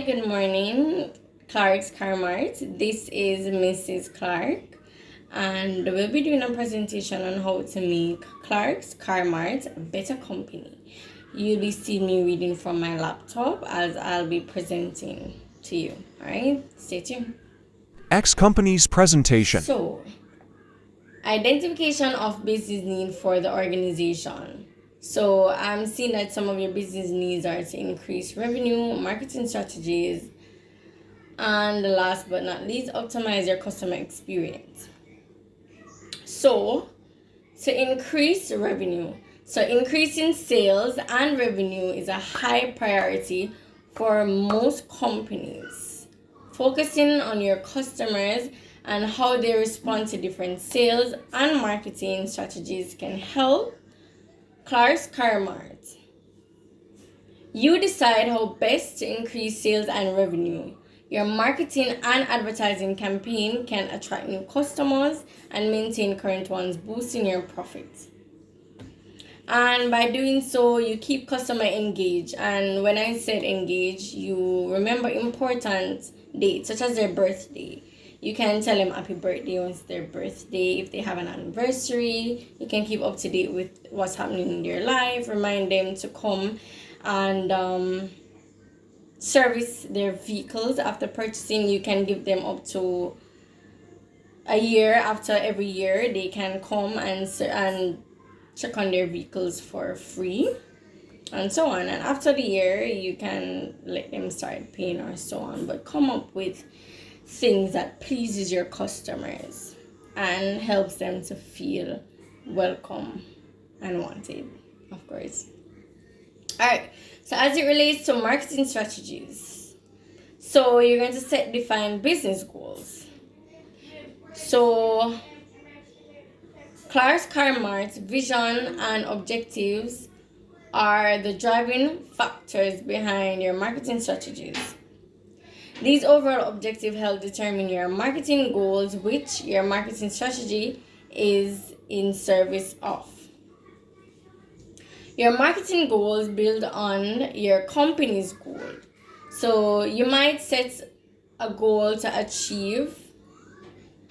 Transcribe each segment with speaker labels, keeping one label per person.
Speaker 1: Good morning, Clark's Car Mart. This is Mrs. Clark, and we'll be doing a presentation on how to make Clark's Car Mart a better company. You'll be seeing me reading from my laptop as I'll be presenting to you. Alright, stay tuned.
Speaker 2: X Company's presentation.
Speaker 1: So, identification of business need for the organization. So I'm seeing that some of your business needs are to increase revenue, marketing strategies, and last but not least, optimize your customer experience. So to increase revenue, so increasing sales and revenue is a high priority for most companies. Focusing on your customers and how they respond to different sales and marketing strategies can help Clark's Car Mart. You decide how best to increase sales and revenue. Your marketing and advertising campaign can attract new customers and maintain current ones, boosting your profits. And by doing so, you keep customer engaged. And when I said engage, you remember important dates such as their birthday. You can tell them happy birthday when it's their birthday. If they have an anniversary, you can keep up to date with what's happening in their life. Remind them to come and service their vehicles after purchasing. You can give them up to a year. After every year, they can come and check on their vehicles for free, and so on. And after the year, you can let them start paying or so on. But come up with things that pleases your customers and helps them to feel welcome and wanted, of course. All right, so as it relates to marketing strategies, so you're going to set defined business goals. So Clark's Car Mart's vision and objectives are the driving factors behind your marketing strategies. These overall objectives help determine your marketing goals, which your marketing strategy is in service of. Your marketing goals build on your company's goal. So you might set a goal to achieve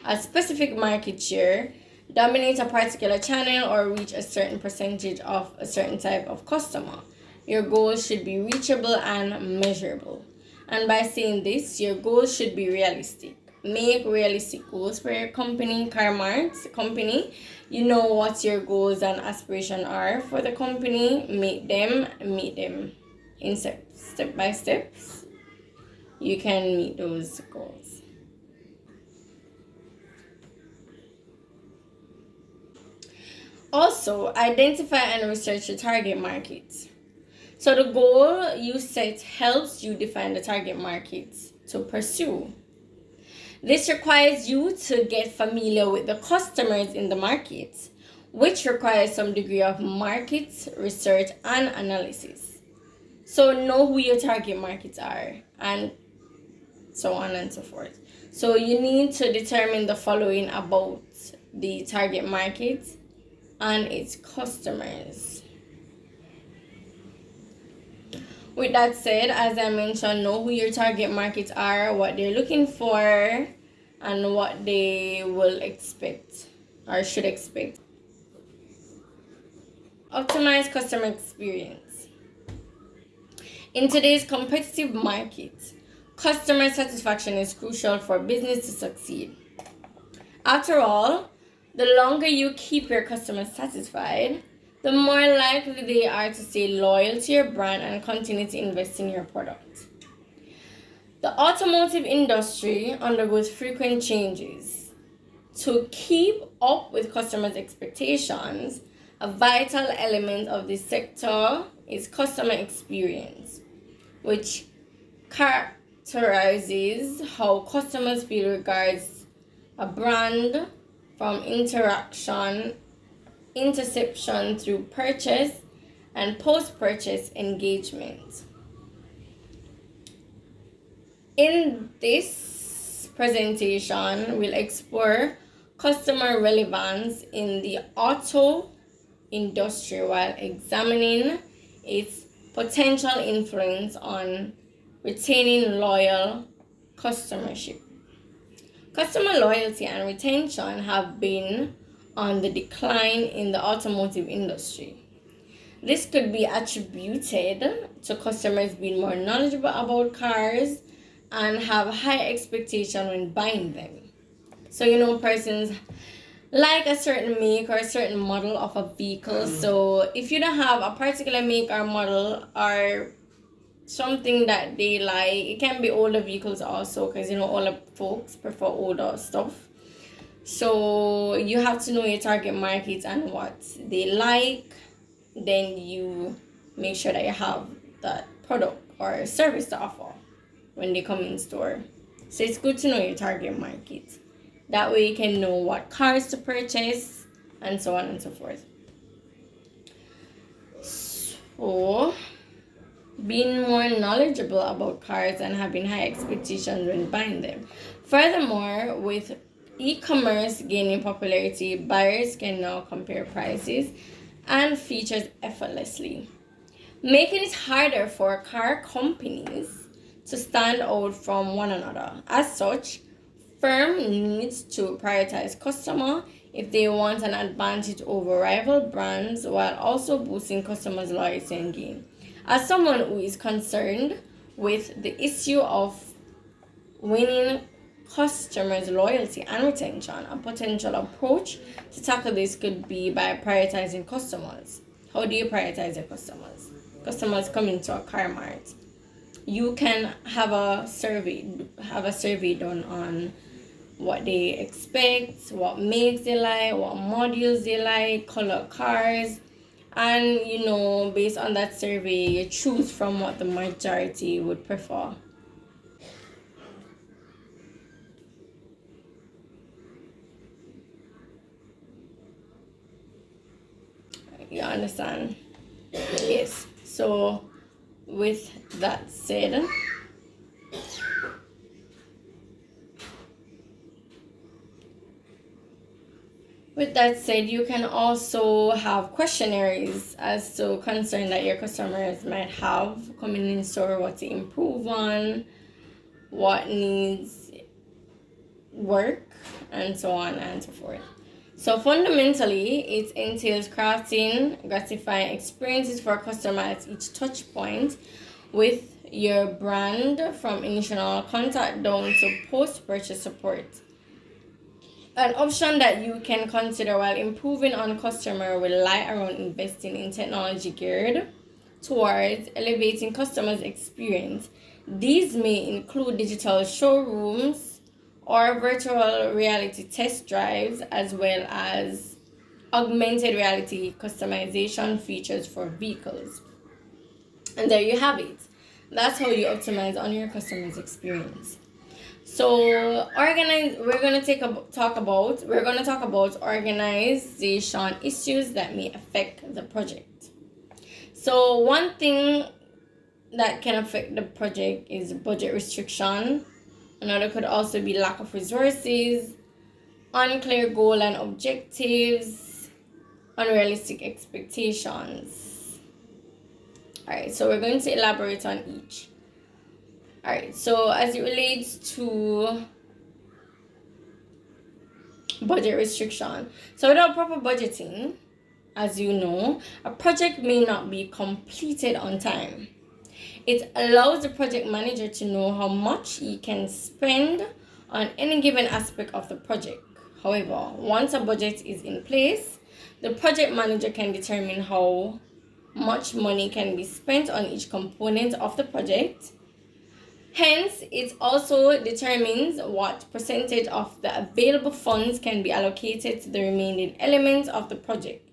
Speaker 1: a specific market share, dominate a particular channel, or reach a certain percentage of a certain type of customer. Your goals should be reachable and measurable. And by saying this, your goals should be realistic. Make realistic goals for your company, Car Mart's company. You know what your goals and aspirations are for the company. Meet them in step by steps. You can meet those goals. Also, identify and research your target market. So the goal you set helps you define the target market to pursue. This requires you to get familiar with the customers in the market, which requires some degree of market research and analysis. So know who your target markets are and so on and so forth. So you need to determine the following about the target market and its customers. With that said, as I mentioned, know who your target markets are, what they're looking for, and what they will expect or should expect. Optimize customer experience. In today's competitive market, customer satisfaction is crucial for business to succeed. After all, the longer you keep your customers satisfied, the more likely they are to stay loyal to your brand and continue to invest in your product. The automotive industry undergoes frequent changes. To keep up with customers' expectations, a vital element of this sector is customer experience, which characterizes how customers feel regards a brand from interception through purchase and post-purchase engagement. In this presentation, we'll explore customer relevance in the auto industry while examining its potential influence on retaining loyal customership. Customer loyalty and retention have been on the decline in the automotive industry. This could be attributed to customers being more knowledgeable about cars and have high expectation when buying them. So persons like a certain make or a certain model of a vehicle. So if you don't have a particular make or model or something that they like, it can be older vehicles also, because older folks prefer older stuff. So you have to know your target market and what they like. Then you make sure that you have that product or service to offer when they come in store. So it's good to know your target market. That way you can know what cars to purchase and so on and so forth. So being more knowledgeable about cars and having high expectations when buying them. Furthermore, with e-commerce gaining popularity, buyers can now compare prices and features effortlessly, making it harder for car companies to stand out from one another. As such, firm needs to prioritize customer if they want an advantage over rival brands while also boosting customers' loyalty and gain. As someone who is concerned with the issue of winning customers' loyalty and retention, a potential approach to tackle this could be by prioritizing customers. How do you prioritize your customers? Customers come into a car mart. You can have a survey done on what they expect, what makes they like, what modules they like, color cars, and based on that survey you choose from what the majority would prefer. You understand? Yes. So with that said, you can also have questionnaires as to concern that your customers might have coming in store, what to improve on, what needs work, and so on and so forth. So fundamentally, it entails crafting gratifying experiences for customers at each touch point with your brand, from initial contact down to post-purchase support. An option that you can consider while improving on customer will lie around investing in technology geared towards elevating customers' experience. These may include digital showrooms or virtual reality test drives, as well as augmented reality customization features for vehicles. And there you have it. That's how you optimize on your customer's experience. So we're gonna talk about organization issues that may affect the project. So one thing that can affect the project is budget restriction. Another could also be lack of resources, unclear goal and objectives, unrealistic expectations. Alright, so we're going to elaborate on each. Alright, so as it relates to budget restriction. So without proper budgeting, as you know, a project may not be completed on time. It allows the project manager to know how much he can spend on any given aspect of the project. However, once a budget is in place, the project manager can determine how much money can be spent on each component of the project. Hence, it also determines what percentage of the available funds can be allocated to the remaining elements of the project.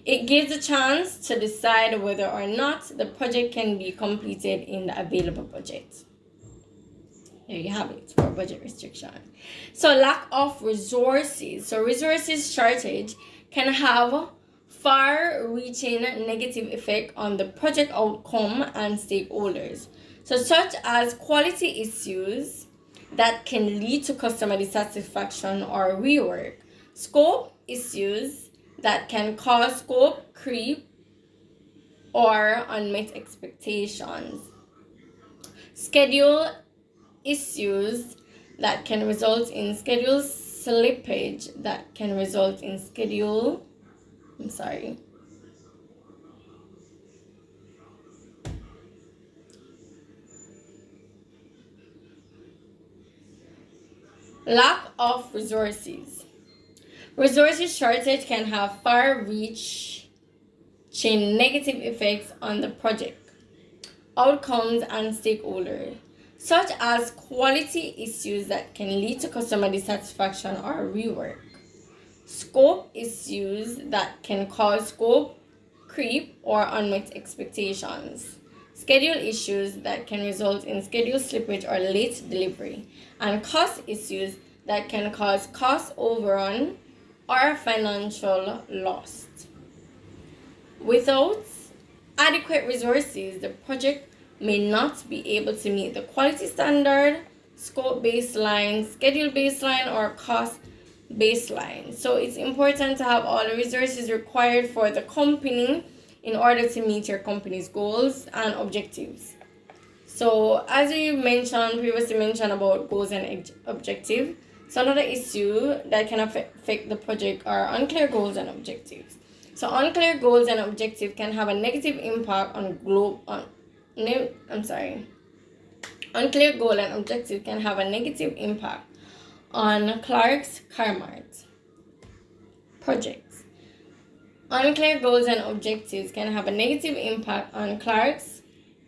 Speaker 1: It gives a chance to decide whether or not the project can be completed in the available budget. There you have it for budget restriction. So lack of resources. So resources shortage can have far-reaching negative effect on the project outcome and stakeholders. So such as quality issues that can lead to customer dissatisfaction or rework, scope issues that can cause scope creep or unmet expectations. schedule issues that can result in schedule slippage that can result in lack of resources. Resources shortage can have far-reaching negative effects on the project outcomes and stakeholders, such as quality issues that can lead to customer dissatisfaction or rework, scope issues that can cause scope creep or unmet expectations, schedule issues that can result in schedule slippage or late delivery, and cost issues that can cause cost overrun or financial loss. Without adequate resources, the project may not be able to meet the quality standard, scope baseline, schedule baseline, or cost baseline. So it's important to have all the resources required for the company in order to meet your company's goals and objectives. So as we previously mentioned about goals and objectives, so another issue that can affect the project are unclear goals and objectives. So unclear goals and objectives can have a negative impact Unclear goal and objective can have a negative impact on Clark's Carmart projects. Unclear goals and objectives can have a negative impact on Clark's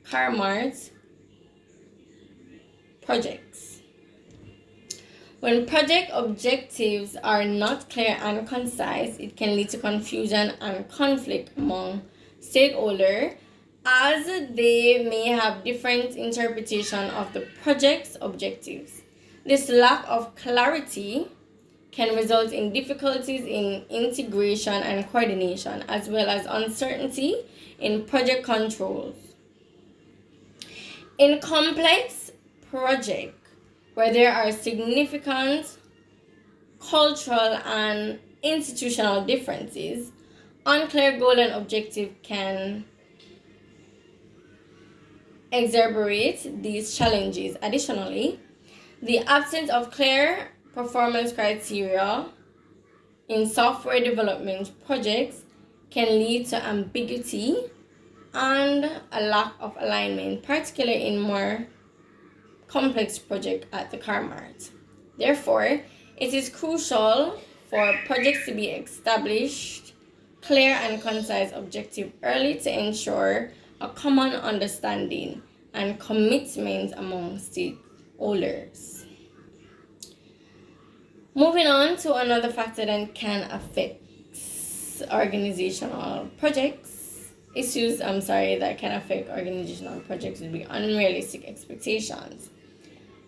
Speaker 1: Carmart projects. When project objectives are not clear and concise, it can lead to confusion and conflict among stakeholders, as they may have different interpretation of the project's objectives. This lack of clarity can result in difficulties in integration and coordination, as well as uncertainty in project controls. In complex projects where there are significant cultural and institutional differences, unclear goal and objective can exacerbate these challenges. Additionally, the absence of clear performance criteria in software development projects can lead to ambiguity and a lack of alignment, particularly in more complex projects at the Carmart. Therefore, it is crucial for projects to be established clear and concise objective early to ensure a common understanding and commitment among stakeholders. Moving on to another factor that can affect organizational projects. That can affect organizational projects would be unrealistic expectations.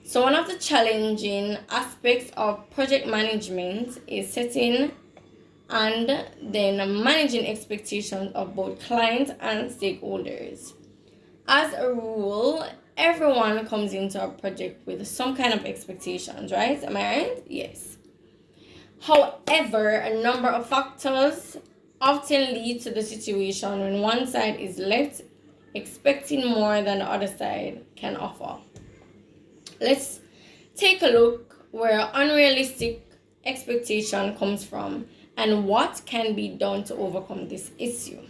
Speaker 1: So one of the challenging aspects of project management is setting and then managing expectations of both clients and stakeholders. As a rule, everyone comes into a project with some kind of expectations, right? Am I right? Yes. However, a number of factors often lead to the situation when one side is left expecting more than the other side can offer. Let's take a look where unrealistic expectation comes from and what can be done to overcome this issue.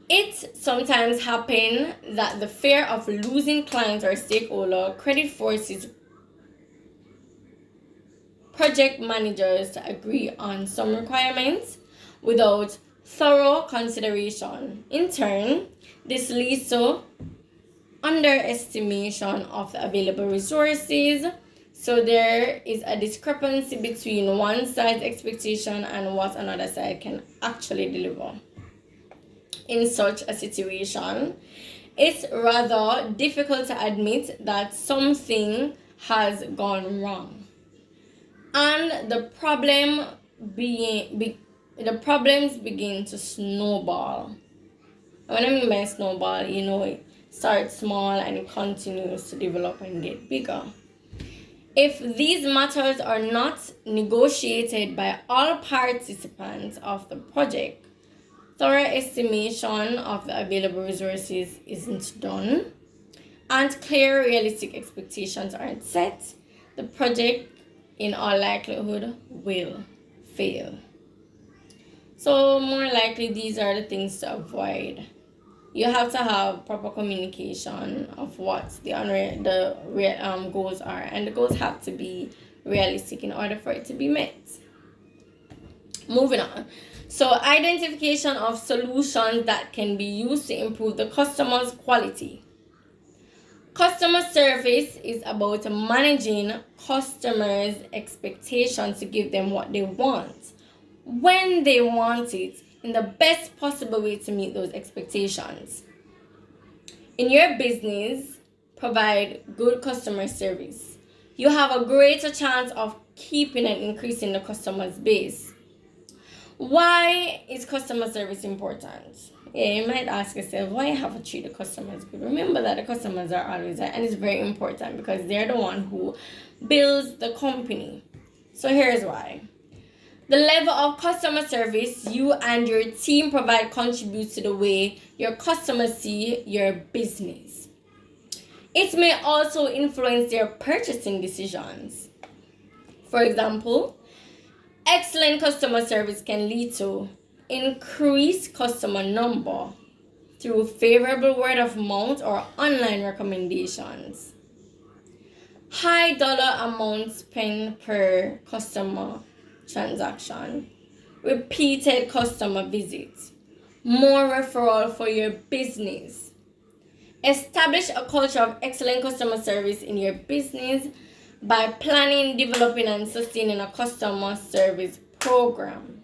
Speaker 1: It sometimes happens that the fear of losing clients or stakeholder credit forces project managers to agree on some requirements without thorough consideration. In turn, this leads to underestimation of the available resources. So there is a discrepancy between one side's expectation and what another side can actually deliver. In such a situation, it's rather difficult to admit that something has gone wrong, and the problems begin to snowball. When I mean by snowball, it starts small and it continues to develop and get bigger. If these matters are not negotiated by all participants of the project, thorough estimation of the available resources isn't done, and clear realistic expectations aren't set, the project in all likelihood will fail. So more likely these are the things to avoid. You have to have proper communication of what the goals are, and the goals have to be realistic in order for it to be met. Moving on. So identification of solutions that can be used to improve the customer's quality. Customer service is about managing customers' expectations to give them what they want, when they want it, in the best possible way to meet those expectations. In your business, provide good customer service. You have a greater chance of keeping and increasing the customer's base. Why is customer service important? Yeah, you might ask yourself, why have to treat the customers good? Remember that the customers are always there, and it's very important because they're the one who builds the company. So here's why. The level of customer service you and your team provide contributes to the way your customers see your business. It may also influence their purchasing decisions. For example, excellent customer service can lead to increased customer number through favorable word of mouth or online recommendations. High dollar amounts spent per customer transaction, repeated customer visits, more referral for your business. Establish a culture of excellent customer service in your business by planning, developing, and sustaining a customer service program.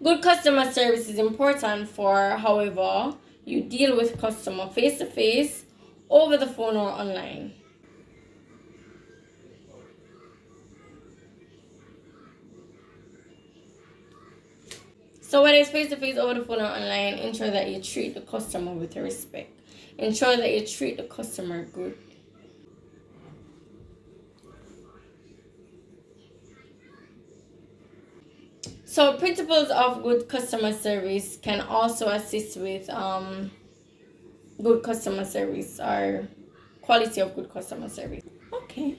Speaker 1: Good customer service is important for however you deal with customer face-to-face, over the phone, or online. So whether it's face-to-face, over the phone, or online, ensure that you treat the customer with respect. Ensure that you treat the customer good. So principles of good customer service can also assist with good customer service or quality of good customer service. Okay.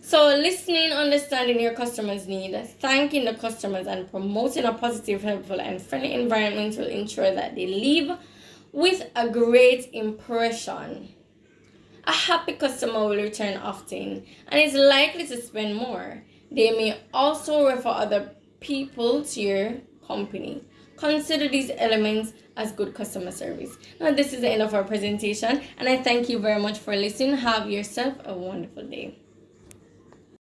Speaker 1: So listening, understanding your customers' need, thanking the customers, and promoting a positive, helpful, and friendly environment will ensure that they leave with a great impression. A happy customer will return often and is likely to spend more. They may also refer other people to your company. Consider these elements as good customer service. Now, this is the end of our presentation, and I thank you very much for listening. Have yourself a wonderful day.